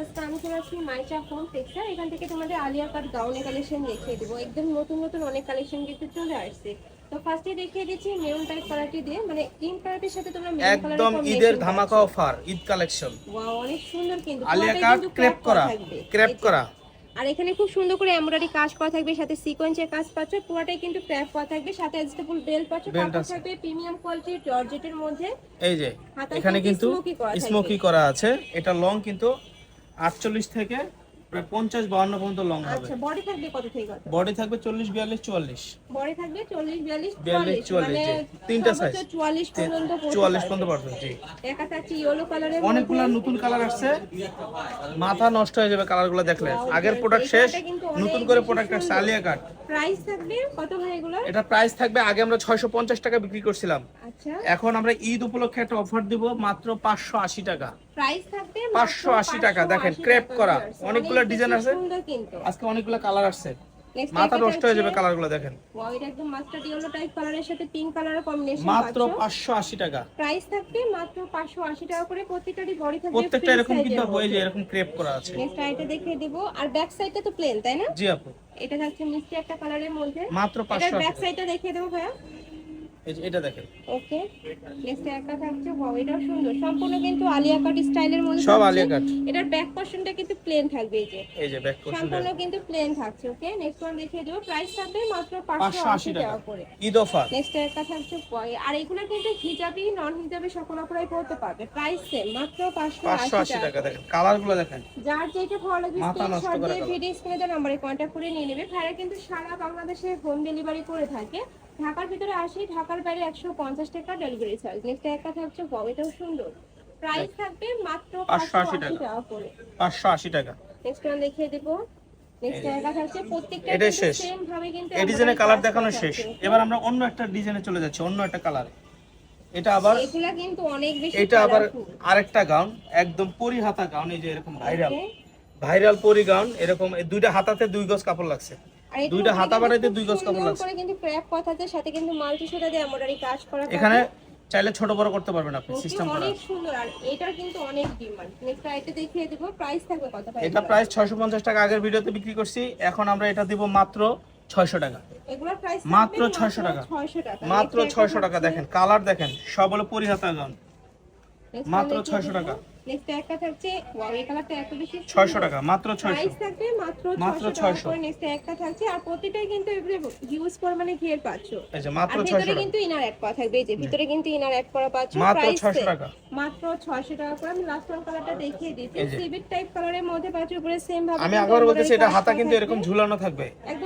আজকে আমি চলে আসছি মাইচা হোম টেক্সটাইল। এখান থেকে তোমাদের আলিয়া কাট গাউনের কালেকশন দেখিয়ে দেবো। একদম নতুন নতুন অনেক কালেকশন কিন্তু চলে আসছে। তো ফার্স্টে দেখিয়ে দিচ্ছি মেরুন টাইপ কালারটি দিয়ে, মানে ইন কালারের সাথে তোমরা মেরুন কালারের একদম ঈদের কম্বিনেশন ধামাকা পাচ্ছ। Offer, Eid collection. ওয়াও, অনেক সুন্দর কিন্তু আলিয়া পুরোটাই কাট কিন্তু ক্রেপ করা করা, থাকবে। ক্রেপ এই যে। করা। আর এখানে খুব সুন্দর করে এমব্রয়ডারি কাজ করা থাকবে, সাথে সিকোয়েন্সের কাজ পাচ্ছ, পুরোটাই কিন্তু ক্র্যাপ করা থাকবে, সাথে অ্যাডজাস্টেবল বেল্ট পাচ্ছ, বেল্ট কাপড় আছে থাকবে প্রিমিয়াম কোয়ালিটির জর্জেটের মধ্যে। এই যে হাতায় এখানে কিন্তু থাকবে। স্মোকি করা আছে। এটা লং কিন্তু 48 থেকে প্রায় 50-52 পর্যন্ত লং হবে। আচ্ছা, বডি থাকবে কত থেকে কত? বডি থাকবে 40 42 44। বডি থাকবে 40 42 42 44, মানে 44 জি, তিনটা সাইজ। 44 পর্যন্ত 44 পর্যন্ত পারবে জি। একা থাকছে ইয়েলো কালারের অনেকগুলো নতুন কালার আসছে, মাথা নষ্ট হয়ে যাবে কালারগুলো দেখলে। আগের প্রোডাক্ট শেষ, নতুন করে প্রোডাক্ট আসছে আলিয়া কাট। প্রাইস থাকবে কত ভাই এগুলো? এটা প্রাইস থাকবে, আগে আমরা 650 টাকা বিক্রি করছিলাম, আচ্ছা এখন আমরা ঈদ উপলক্ষে একটা অফার দিব মাত্র 580 টাকা। প্রাইস থাকবে 580 টাকা। দেখেন ক্রেপ করা, অনেকগুলো ডিজাইন আছে, সুন্দর কিন্তু। আজকে অনেকগুলো কালার আসছে, Next মাথা একটা নষ্ট হয়ে যাবে হচ্ছে- কালারগুলো দেখেন। ওয়াও, এটা একদম মাস্টার্ড ইয়েলো টাইপ কালারের সাথে পিঙ্ক কালারের কম্বিনেশন মাত্র পাচ্ছ। 580 টাকা। প্রাইস থাকবে মাত্র 580 টাকা করে। প্রত্যেকটারই বডি থাকবে প্রত্যেকটা এরকম কিন্তু হয়ে যায়, এরকম ক্রেপ করা আছে। নেক্সট আইটা দেখিয়ে দিব। আর ব্যাক সাইডটা তো প্লেন, তাই না? জি আপু, এটা থাকছে মিষ্টি একটা কালারের মধ্যে। মাত্র এটার 580 ব্যাক টাকা। সাইডটা দেখিয়ে দেবো ভাইয়া। এই যে এটা দেখেন, ওকে, নেক্সট একটা থাকছে। ওয়াও, এটাও সুন্দর, সম্পূর্ণ কিন্তু আলিয়া কাট স্টাইলের মধ্যে সব থাকছে। আলিয়া কাট। এটার ব্যাক পোরশনটা কিন্তু প্লেন থাকবে, এই যে এই যে ব্যাক পোরশন সম্পূর্ণ কিন্তু প্লেন থাকছে। ওকে, নেক্সট ওয়ান দেখিয়ে দেবো। প্রাইস থাকবে মাত্র 580 580 টাকা টাকা করে। ঈদ অফার। নেক্সট একটা থাকছে পয়। আর এগুলো কিন্তু হিজাবি নন হিজাবি সকল অপরাই পড়তে পারবে। প্রাইস সেম, মাত্র 580 টাকা। দেখেন কালারগুলো দেখেন, যার যেটা ভালো লাগে মাথা নষ্ট স্ক্রিনশট করা দিয়ে কালার। ভিডিও স্ক্রিনে দেওয়া নম্বরে কন্ট্যাক্ট করে নিয়ে নেবে। ভাইরা কিন্তু সারা বাংলাদেশে হোম ডেলিভারি করে থাকে। ঢাকার ভিতরে 80, ঢাকার বাইরে 150 টাকা ডেলিভারি চার্জ। নেক্সট একটা থাকছে ওয়াও, এটাও সুন্দর। প্রাইস থাকবে মাত্র 580 টাকা করে। 580 টাকা। নেক্সট ওয়ান দেখিয়ে দেব। নেক্সট একটা থাকছে, প্রত্যেকটা এটাই শেষ, সেম ভাবে কিন্তু এই ডিজাইনের কালার দেখানো শেষ। এবার আমরা অন্য একটা ডিজাইনে চলে যাচ্ছি, অন্য একটা কালার। এটা আবার, এগুলা কিন্তু অনেক বেশি এটা আবার কালারফুল। আরেকটা গাউন, একদম পরি হাতা গাউন। এই যে এরকম ভাইরাল Okay? ভাইরাল পরি গাউন, এরকম এই দুইটা হাতাতে 2 গজ কাপড় লাগছে, আর এটার দুইটা উপরে হাতা কিন্তু বাড়াইতে খুব 2 গজ কাপড় সুন্দর লাগছে। করে কিন্তু ক্র্যাপ কথাতে সাথে কিন্তু মাল্টি সুতা দিয়ে এমব্রয়ডারি কাজ করা থাকে। এখানে চাইলে ছোট বড় করতে পারবেন আপনি, ওকে, সিস্টেম করা অনেক আছে। সুন্দর। আর এটার কিন্তু অনেক ডিমান্ড। নেক্সট আইটা দেখিয়ে দেব। প্রাইস থাকবে কত ভাই? এটা প্রাইস 650 টাকা আগের ভিডিওতে বিক্রি করছি, এখন আমরা এটা দিব মাত্র 600 টাকা। এগুলোর প্রাইস মাত্র 600 টাকা। 600 টাকা। মাত্র 600 টাকা। দেখেন কালার দেখেন, সব হলো পরি হাতা গাউন, মাত্র 600 টাকা। নেক্সট একটা থাকছে, ওয়াও, এই কালারটা এত বেশি 600 টাকা, মাত্র প্রাইস 600। থাকবে মাত্র মাত্র 600 টাকা 600 করে। নেক্সট একটা থাকছে, আর প্রতিটাই কিন্তু এগুলো হিউজ পরিমাণে ঘের পাচ্ছ। এই যে মাত্র আর 600 ভিতরে টাকা, কিন্তু ইনার অ্যাড করা থাকবে। এই যে ভিতরে কিন্তু ইনার অ্যাড করা পাচ্ছ। মাত্র প্রাইস 600 টাকা। মাত্র 600 টাকা করে। আমি লাস্ট ওয়ান কালারটা দেখিয়ে দিচ্ছি। এই যে। সিভিট টাইপ কালারের মধ্যে পাচ্ছ, উপরে সেম ভাবে আমি কিন্তু আবার বলতেছি, embroidery এটা কাজ হাতা করা কিন্তু থাকবে। এরকম ঝুলানো থাকবে। একদম